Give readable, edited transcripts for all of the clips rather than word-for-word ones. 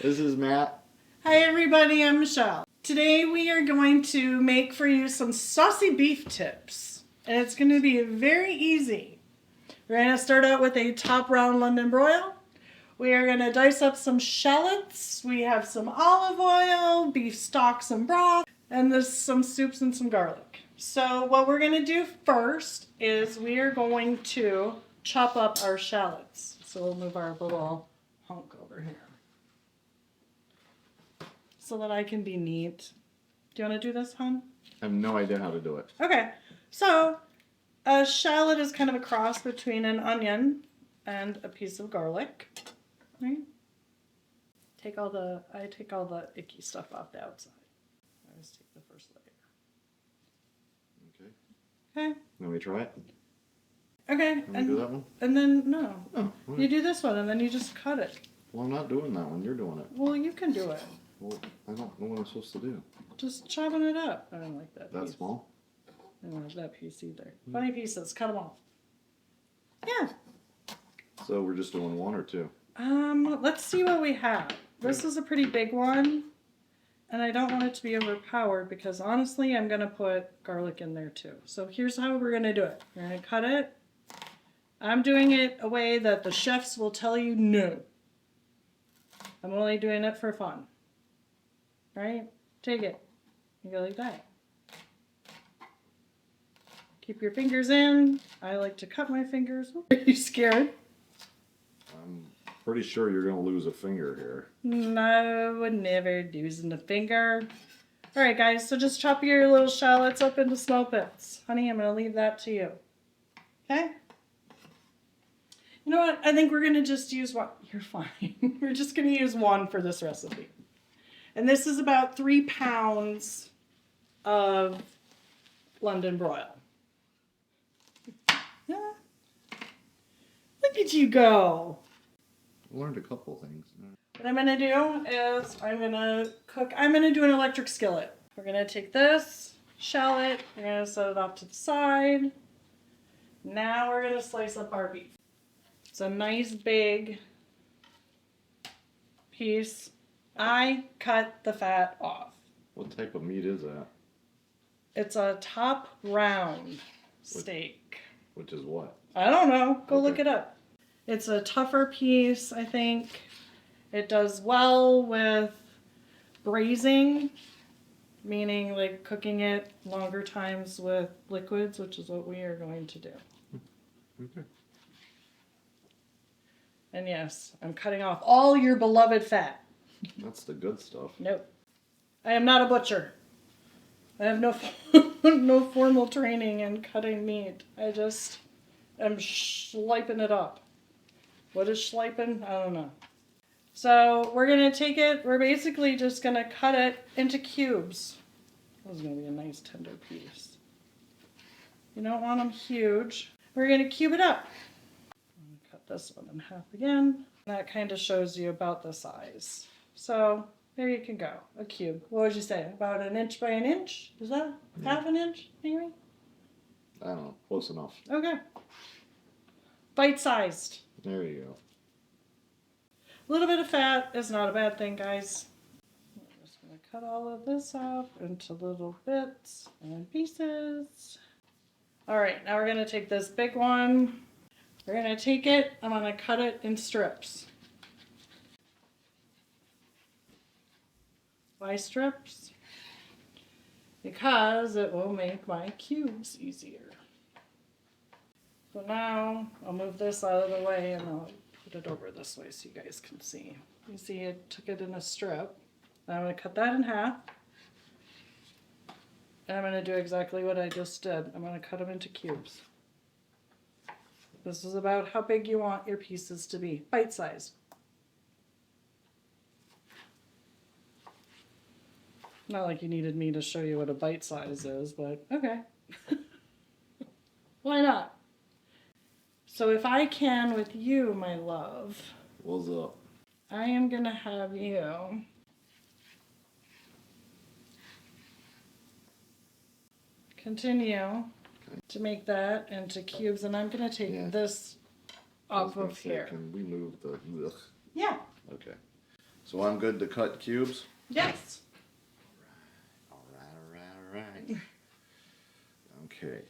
This is Matt. Hi everybody, I'm Michelle. Today we are going to make for you some saucy beef tips. And it's going to be very easy. We're going to start out with a top round London broil. We are going to dice up some shallots. We have some olive oil, beef stock, some broth, and there's some soups and some garlic. So what we're going to do first is we are going to chop up our shallots. So we'll move our little hunk over here so that I can be neat. Do you want to do this, hon? I have no idea how to do it. Okay, so a shallot is kind of a cross between an onion and a piece of garlic. Right? I take all the icky stuff off the outside. I always take the first layer. Okay. Okay. Let me try it. Okay. Can we do that one? And then no. Oh, right. You do this one and then you just cut it. Well, I'm not doing that one. You're doing it. Well, you can do it. Well, I don't know what I'm supposed to do. Just chopping it up. I don't like that That piece. small? I don't like that piece either. Funny pieces. Cut them off. Yeah. So we're just doing one or two? Let's see what we have. This is a pretty big one, and I don't want it to be overpowered because honestly, I'm going to put garlic in there too. So here's how we're going to do it. We're going to cut it. I'm doing it a way that the chefs will tell you no. I'm only doing it for fun. Right? Take it. You go like that. Keep your fingers in. I like to cut my fingers. Are you scared? I'm pretty sure you're going to lose a finger here. No, never losing a finger. Alright guys, so just chop your little shallots up into small bits. Honey, I'm going to leave that to you. Okay? You know what? I think we're going to just use one. You're fine. We're just going to use one for this recipe. And this is about 3 pounds of London broil. Yeah. Look at you go. I learned a couple things. What I'm going to do is I'm going to do an electric skillet. We're going to take this shallot, we're going to set it off to the side. Now we're going to slice up our beef. It's a nice big piece. I cut the fat off. What type of meat is that? It's a top round steak. Which is what? I don't know. Go Okay. look it up. It's a tougher piece, I think. It does well with braising, meaning like cooking it longer times with liquids, which is what we are going to do. Okay. And yes, I'm cutting off all your beloved fat. That's the good stuff. Nope. I am not a butcher. I have no no formal training in cutting meat. I just am schleiping it up. What is schleiping? I don't know. So we're going to take it, we're basically just going to cut it into cubes. This is going to be a nice tender piece. You don't want them huge. We're going to cube it up. I'm going to cut this one in half again. That kind of shows you about the size. So there you can go, a cube. What would you say, about 1 inch by 1 inch? Is that half an inch, maybe? I don't know. Close enough. Okay. Bite-sized. There you go. A little bit of fat is not a bad thing, guys. I'm just going to cut all of this off into little bits and pieces. All right, now we're going to take this big one. We're going to take it, I'm going to cut it in strips. Why strips? Because it will make my cubes easier. So now I'll move this out of the way and I'll put it over this way so you guys can see. You see I took it in a strip. Now I'm going to cut that in half. And I'm going to do exactly what I just did. I'm going to cut them into cubes. This is about how big you want your pieces to be. Bite-sized. Not like you needed me to show you what a bite size is, but okay. Why not? So if I can with you, my love, What's up? I am going to have you continue to make that into cubes, and I'm going to take this I was off gonna of say, here. Can we move the... Ugh. Yeah. Okay. So I'm good to cut cubes? Yes. Alright. Okay.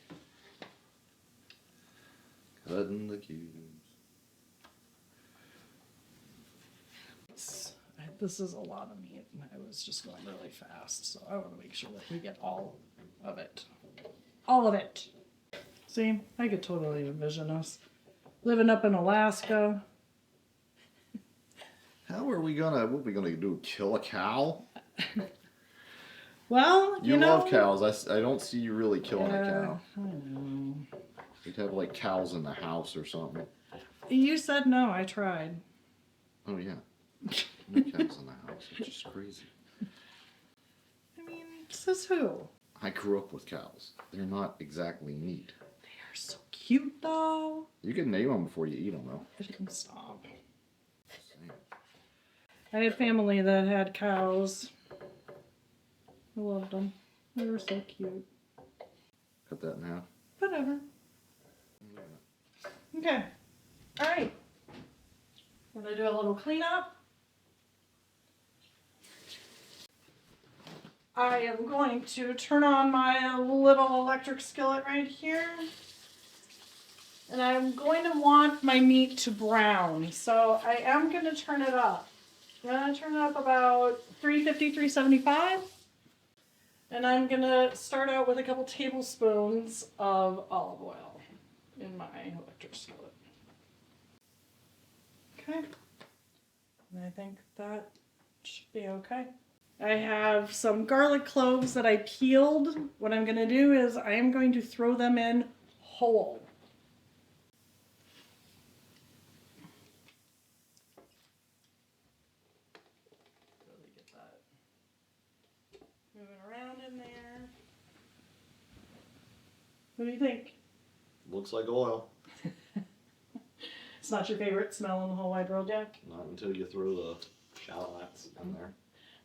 Cutting the cubes. This is a lot of meat, and I was just going really fast, so I want to make sure that we get all of it. All of it. See, I could totally envision us living up in Alaska. What are we gonna do? Kill a cow? Well, You know, love cows. I don't see you really killing a cow. I know. You'd have like cows in the house or something. You said no, I tried. Oh yeah. No cows in the house. It's just crazy. I mean, says who? I grew up with cows. They're not exactly meat. They are so cute, though. You can name them before you eat them, though. I didn't stop. I had family that had cows. I loved them. They were so cute. Cut that in half. Whatever. Okay. All right. Gonna do a little cleanup. I am going to turn on my little electric skillet right here. And I'm going to want my meat to brown. So I am going to turn it up. I'm going to turn it up about 350, 375. And I'm going to start out with a couple tablespoons of olive oil in my electric skillet. Okay. And I think that should be okay. I have some garlic cloves that I peeled. What I'm going to do is I am going to throw them in whole. Really get that moving around in there. What do you think? Looks like oil. It's not your favorite smell in the whole wide world yet? Not until you throw the shallots in there.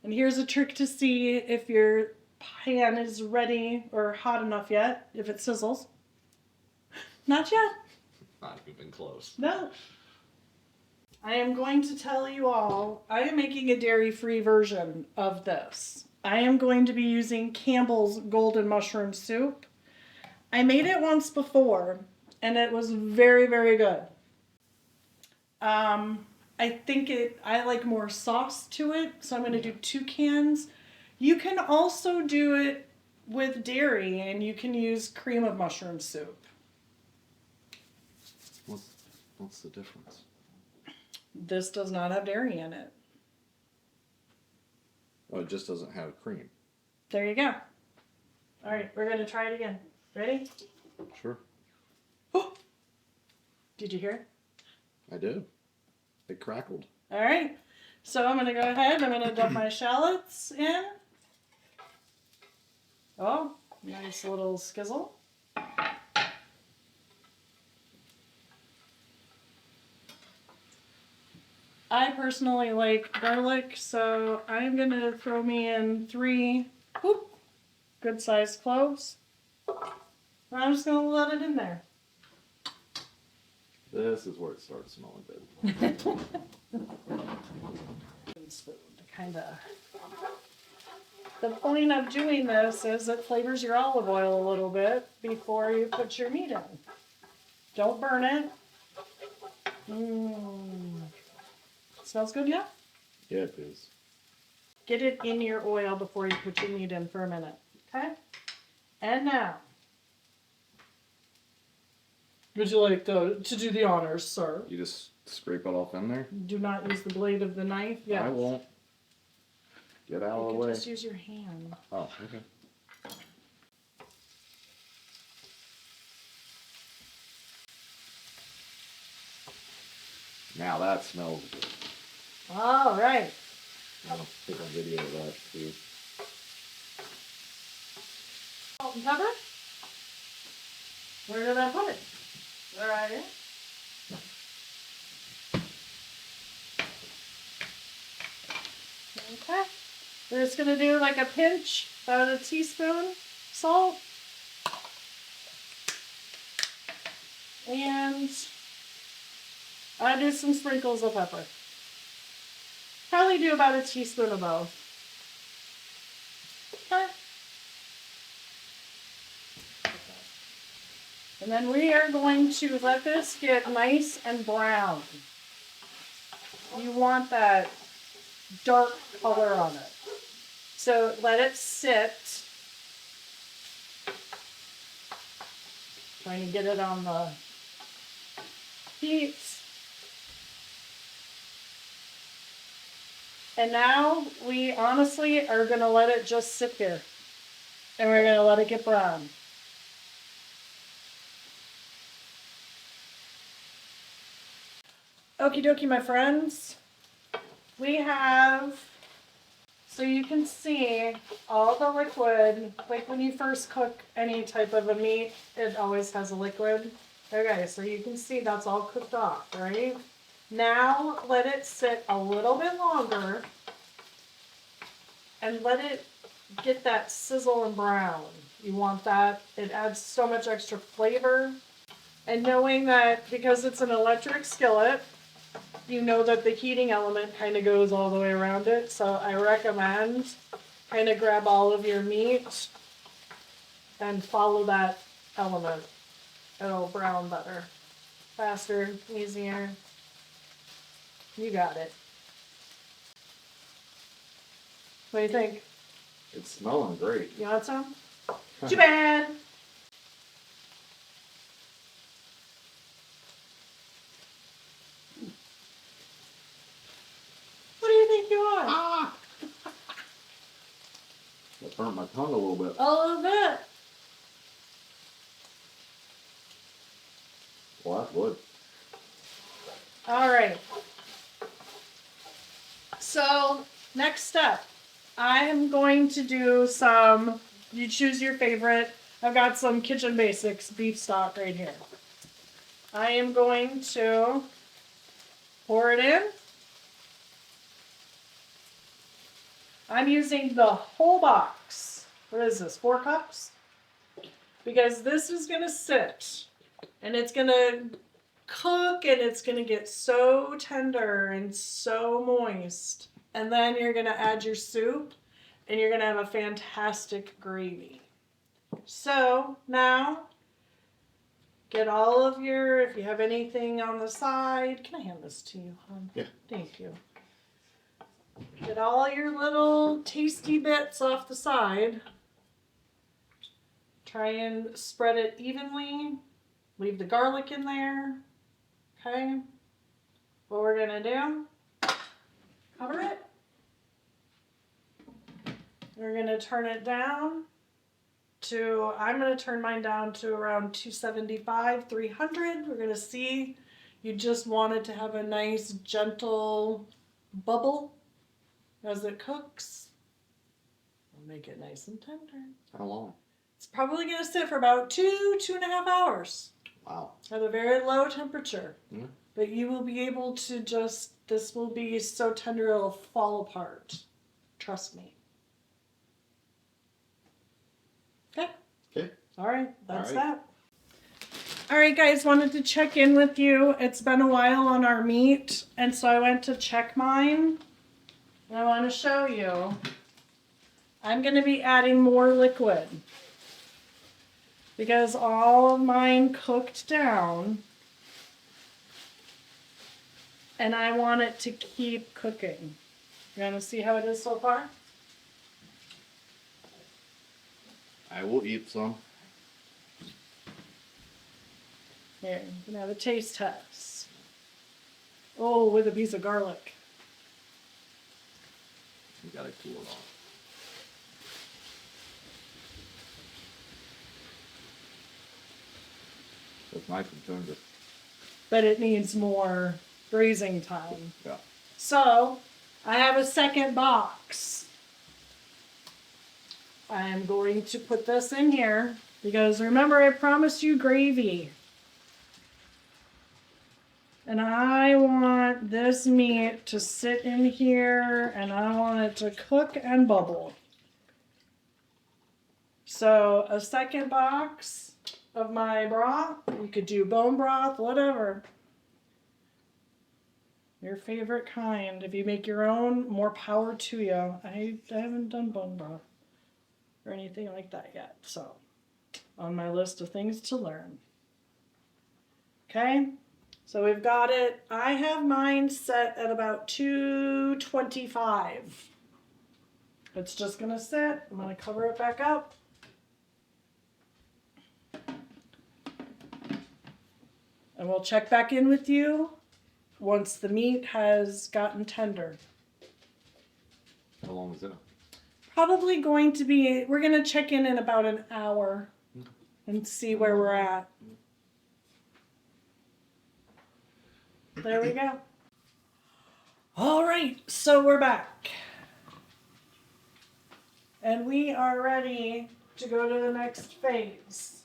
And here's a trick to see if your pan is ready or hot enough yet, if it sizzles. Not yet. Not even close. No. I am going to tell you all, I am making a dairy-free version of this. I am going to be using Campbell's Golden Mushroom Soup. I made it once before, and it was very, very good. I like more sauce to it, so I'm going to do 2 cans. You can also do it with dairy, and you can use cream of mushroom soup. What's the difference? This does not have dairy in it. Oh, it just doesn't have cream. There you go. All right, we're going to try it again. Ready? Sure. Oh! Did you hear? I do. It crackled. All right. So I'm going to go ahead. I'm going to dump my shallots in. Oh, nice little skizzle. I personally like garlic, so I'm going to throw me in 3 good sized cloves. I'm just going to let it in there. This is where it starts smelling good. Spoon to kind of. The point of doing this is it flavors your olive oil a little bit before you put your meat in. Don't burn it. Smells good, yeah? Yeah, it is. Get it in your oil before you put your meat in for a minute. Okay? And now, would you like to do the honors, sir? You just scrape it off in there? Do not use the blade of the knife. Yes. I won't. Get out of the You way. can just use your hand. Oh, okay. Now that smells good. All right. I'll take a video of that too. Salt and pepper. Where did I put it? Right here. Okay. We're just going to do like a pinch, about a teaspoon salt. And I do some sprinkles of pepper. Probably probably do about a teaspoon of both. Okay. And then we are going to let this get nice and brown. You want that dark color on it. So let it sit. Trying to get it on the heat. And now we honestly are going to let it just sit here. And we're going to let it get brown. Okie dokie, my friends. We have, so you can see all the liquid, like when you first cook any type of a meat, it always has a liquid. Okay, so you can see that's all cooked off, right? Now let it sit a little bit longer and let it get that sizzle and brown. You want that. It adds so much extra flavor. And knowing that because it's an electric skillet, you know that the heating element kind of goes all the way around it. So I recommend kind of grab all of your meat and follow that element. It'll brown better, faster, easier. You got it. What do you think? It's smelling great. You want some? Too bad. What do you think you are? Ah! It burnt my tongue a little bit. A little bit. Well, that's good. All right. So, next step. I am going to do some, you choose your favorite. I've got some Kitchen Basics beef stock right here. I am going to pour it in. I'm using the whole box. What is this, 4 cups? Because this is going to sit and it's going to cook and it's going to get so tender and so moist. And then you're going to add your soup and you're going to have a fantastic gravy. So now get all of your, if you have anything on the side, can I hand this to you, hon? Yeah. Thank you. Get all your little tasty bits off the side. Try and spread it evenly. Leave the garlic in there. Okay. What we're going to do, cover it. We're going to turn it down to, I'm going to turn mine down to around 275, 300. We're going to see. You just want it to have a nice gentle bubble as it cooks. We'll make it nice and tender. How long? It's probably going to sit for about 2.5 hours. Wow. At a very low temperature. Mm. But you will be able to just, this will be so tender it'll fall apart. Trust me. Okay. Okay. All right. That's All right. that. All right, guys. Wanted to check in with you. It's been a while on our meat. And so I went to check mine. And I want to show you. I'm going to be adding more liquid. Because all of mine cooked down. And I want it to keep cooking. You want to see how it is so far? I will eat some. Here, you can have a taste test. Oh, with a piece of garlic. You gotta cool it off. It's nice and tender. But it needs more braising time. Yeah. So, I have a second box. I am going to put this in here because remember I promised you gravy. And I want this meat to sit in here and I want it to cook and bubble. So a second box of my broth, you could do bone broth, whatever. Your favorite kind. If you make your own, more power to you. I haven't done bone broth or anything like that yet. So, on my list of things to learn. Okay? So we've got it. I have mine set at about 225. It's just going to sit. I'm going to cover it back up. And we'll check back in with you once the meat has gotten tender. How long is it? Probably going to be, we're going to check in about an hour and see where we're at. There we go. All right, so we're back. And we are ready to go to the next phase.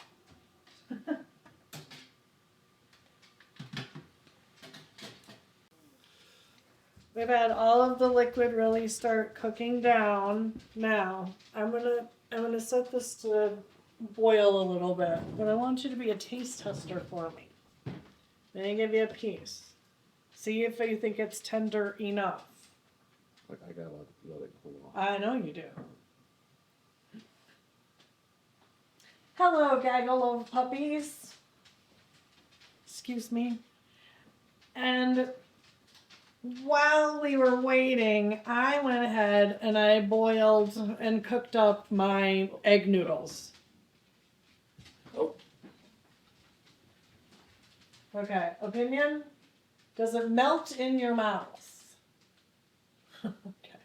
We've had all of the liquid really start cooking down. Now, I'm gonna set this to boil a little bit, but I want you to be a taste tester for me. Then I give you a piece. See if you think it's tender enough. Like I gotta let it cool off. I know you do. Hello, gaggle of puppies. Excuse me. And while we were waiting, I went ahead and I boiled and cooked up my egg noodles. Oh. Okay, opinion? Does it melt in your mouth? Okay.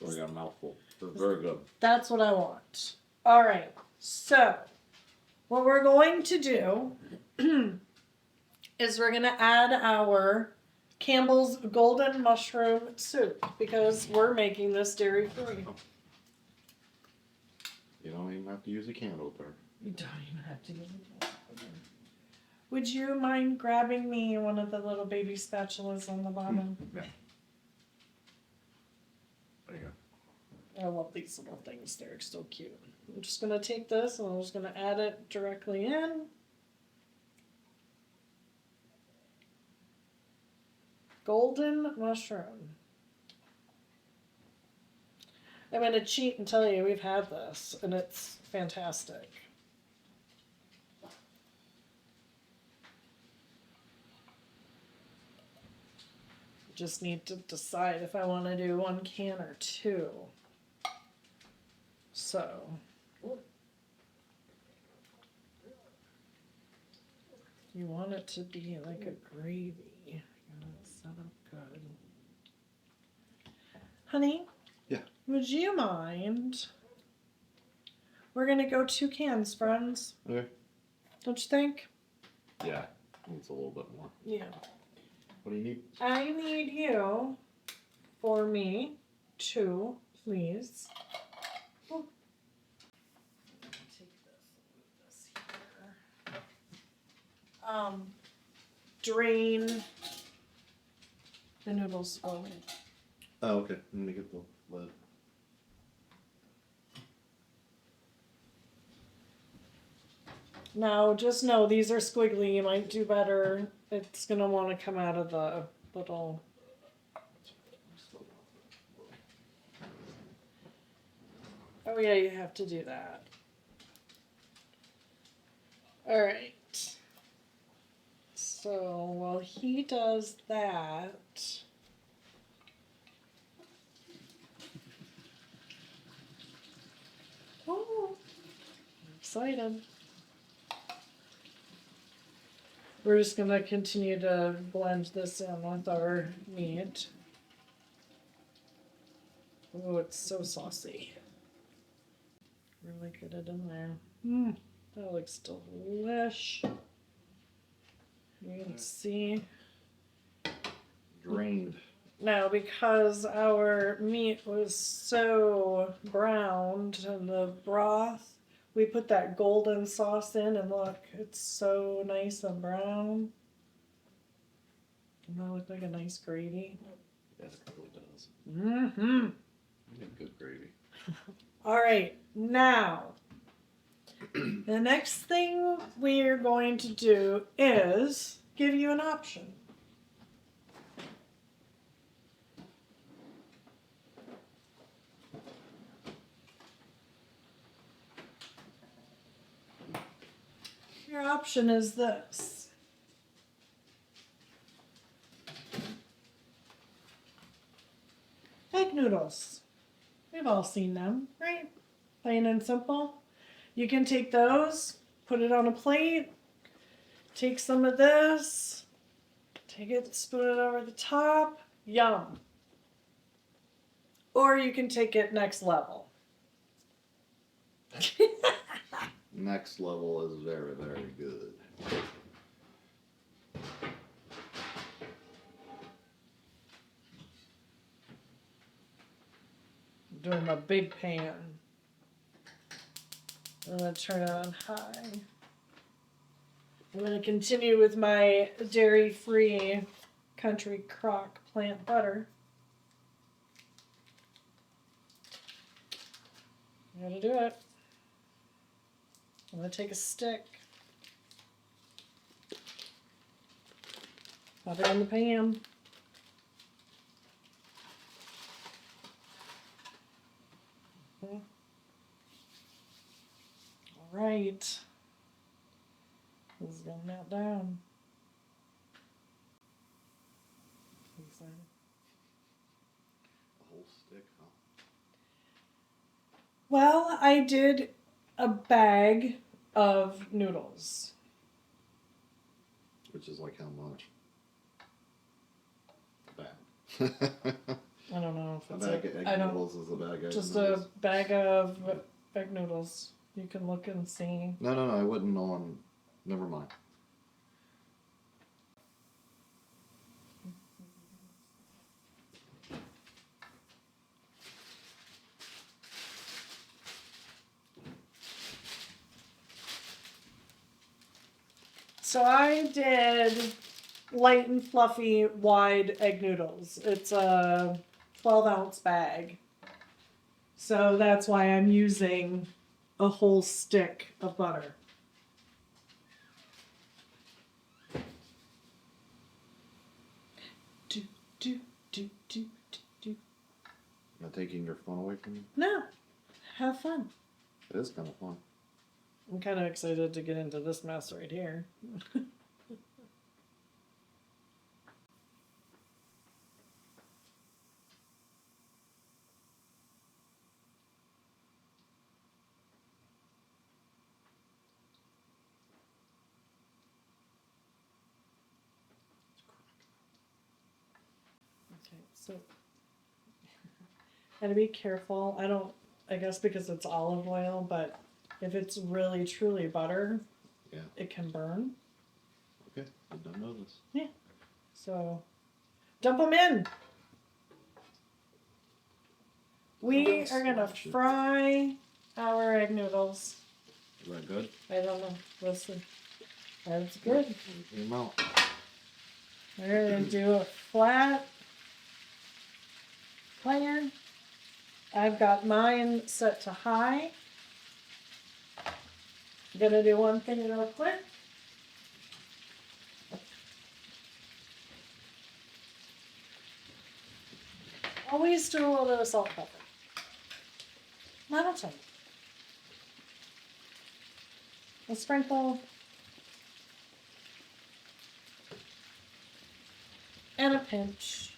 We got a mouthful. They're very good. That's what I want. All right. So, what we're going to do is we're going to add our Campbell's Golden Mushroom Soup because we're making this dairy-free. You don't even have to use a can opener. You don't even have to use it. Would you mind grabbing me one of the little baby spatulas on the bottom? Yeah. There you go. I love these little things. They're so cute. I'm just going to take this and I'm just going to add it directly in. Golden mushroom. I'm going to cheat and tell you we've had this and it's fantastic. Just need to decide if I want to do 1 can or 2. So, you want it to be like a gravy. You gotta set up good. Honey? Yeah. Would you mind? We're gonna go 2 cans, friends. Okay. Don't you think? Yeah. It's a little bit more. Yeah. What do you need? I need you, for me, 2, please. Oh. Take this here. Drain the noodles for me. Oh, okay. Let me get the lid. Now, just know these are squiggly. You might do better. It's going to want to come out of the little... Oh, yeah, you have to do that. All right. So, while he does that... Oh, I'm excited. We're just going to continue to blend this in with our meat. Oh, it's so saucy. Really get it in there. That looks delish. You can see. Drained. Now, because our meat was so browned in the broth, we put that golden sauce in, and look, it's so nice and brown. Doesn't that look like a nice gravy? Yes, it really does. Mm-hmm. You get good gravy. All right, now, the next thing we're going to do is give you an option. Your option is this. Egg noodles. We've all seen them, right? Plain and simple. You can take those, put it on a plate, take some of this, take it, spoon it over the top. Yum. Or you can take it next level. Next level is very, very good. Doing my big pan. I'm going to turn it on high. I'm going to continue with my dairy-free country crock plant butter. I'm going to do it. I'm going to take a stick. Pop it in the pan. All right. This is going to melt down. A whole stick, huh? Well, I did a bag of noodles. Which is like how much? Bag. I don't know if A it's bag of egg I don't. noodles is a bag of egg Just noodles. a bag of egg noodles. You can look and see. No, I wouldn't know on. Never mind. So I did light and fluffy wide egg noodles. It's a 12-ounce bag. So that's why I'm using a whole stick of butter. Do, do, do, do, do. Am I taking your fun away from you? No, have fun. It is kind of fun. I'm kind of excited to get into this mess right here. Okay, so gotta be careful. I guess because it's olive oil, but if it's really truly butter, Yeah. it can burn. Okay, I don't know this. Yeah. So dump them in. We are gonna fry our egg noodles. Is that good? I don't know. Listen. That's good. Your mouth. We're gonna do a flat fire. I've got mine set to high. I'm gonna do one thing real quick. Always do a little bit of salt and pepper. Not a ton. A sprinkle. And a pinch.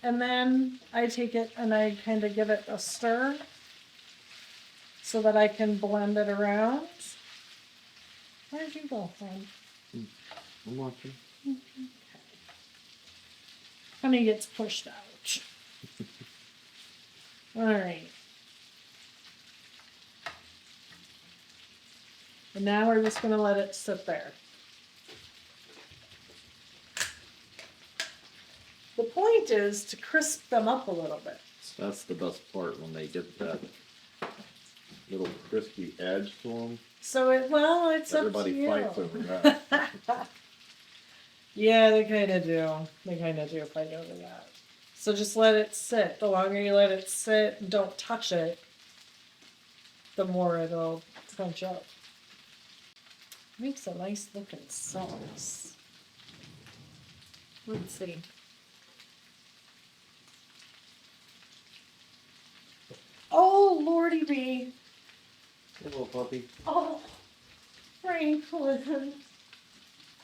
And then I take it and I kind of give it a stir so that I can blend it around. Where'd you go, friend? I'm watching. Honey gets pushed out. All right. And now we're just going to let it sit there. The point is to crisp them up a little bit. That's the best part when they get that little crispy edge to them. So it's Everybody up to fights you. over that. Yeah, they kind of do. They kind of do fight over that. So just let it sit. The longer you let it sit and don't touch it, the more it'll crunch up. Makes a nice looking sauce. Let's see. Oh, Lordy B. Hey, little puppy. Oh, Franklin.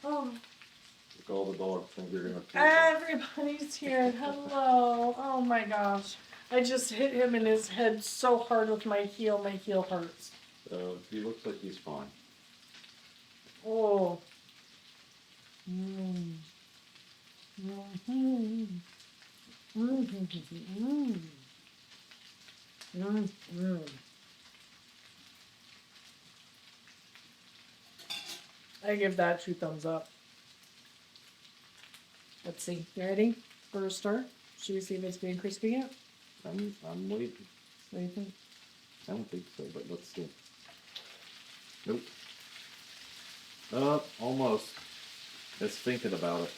Oh, Look, all the dogs think you're gonna kill everybody's here. Hello. Oh my gosh. I just hit him in his head so hard with my heel. My heel hurts. He looks like he's fine. Oh. Mm. Mm-hmm. Mm-hmm. Mm-hmm. I give that 2 thumbs up. Let's see. You ready for a start? Should we see if it's being crispy yet? I'm waiting. What do you think? I don't think so, but let's see. Nope. Almost. It's thinking about it.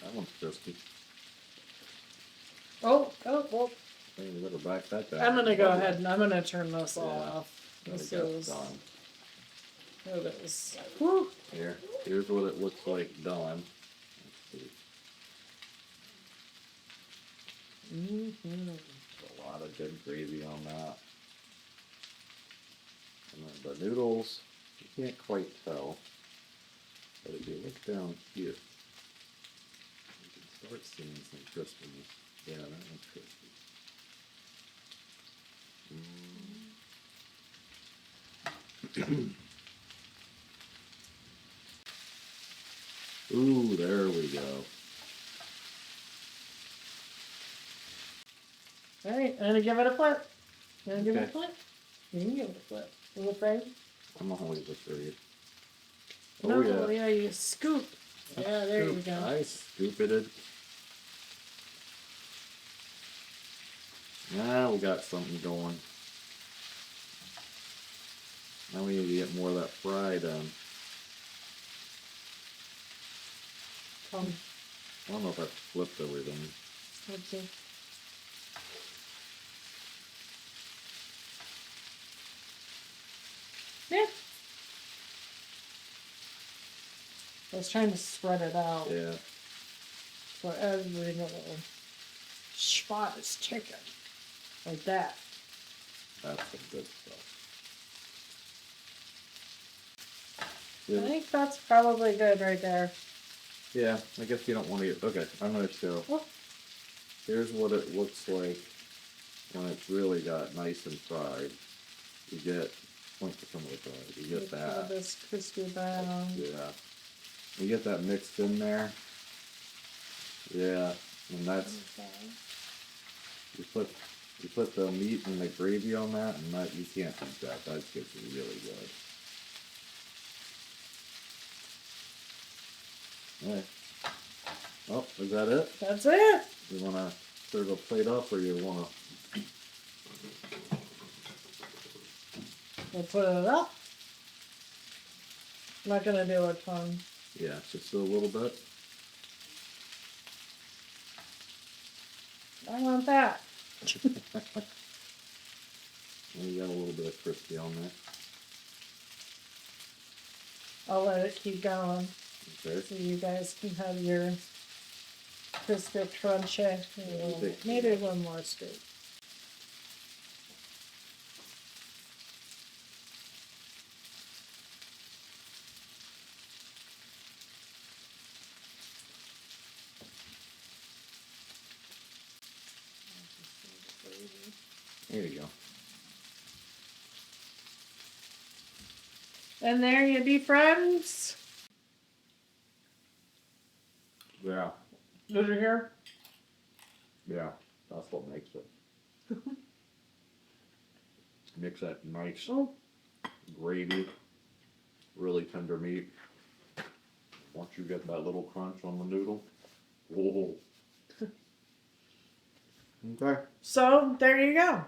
That one's crispy. Oh. I think we better back that down. I'm gonna go ahead and I'm gonna turn this all Yeah. off. This Gotta get is. done. It is. Whew. Here's what it looks like done. Let's see. Mm-hmm. A lot of good gravy on that. And then the noodles, you can't quite tell. But if you look down here, you can start seeing some crispiness. Yeah, that one's crispy. Ooh, there we go. Alright, I'm gonna give it a flip. You wanna give it a Okay. flip? You can give it a flip. You afraid? I'm always afraid. No, Oh yeah. yeah, you scoop. Yeah, there you go. I scooped it. Now we got something going. Now we need to get more of that fry done. I don't know if I flipped everything. Let's see. Yeah. I was trying to spread it out Yeah. so every little spot is chicken. Like that. That's some good stuff. I Yeah, think that's probably good right there. yeah, I guess you don't want to get. Okay, I'm going to show. Oh. Here's what it looks like when it's really got nice and fried. You get, point to some of the fries, you get that. This crispy brown. Yeah. You get that mixed in there. Yeah, and that's, you put the meat and the gravy on that, and that, you can't beat that. That gets really good. Alright. Oh, is that it? That's it. You wanna serve a plate up, or you wanna? We'll put it up. I'm not gonna do a ton. Yeah, just a little bit. I want that. And you got a little bit of crispy on there. I'll let it keep going Okay. so you guys can have your crispy crunchy. Maybe one more scoop. There you go. And there you be, friends. Yeah. Did you hear? Yeah. That's what makes it. Mix that nice gravy, really tender meat. Once you get that little crunch on the noodle, whoa. Okay. So there you go.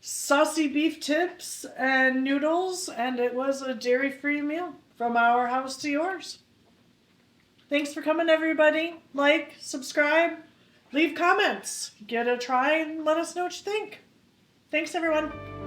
Saucy beef tips and noodles, and it was a dairy-free meal from our house to yours. Thanks for coming, everybody. Like, subscribe, leave comments, get a try, and let us know what you think. Thanks, everyone.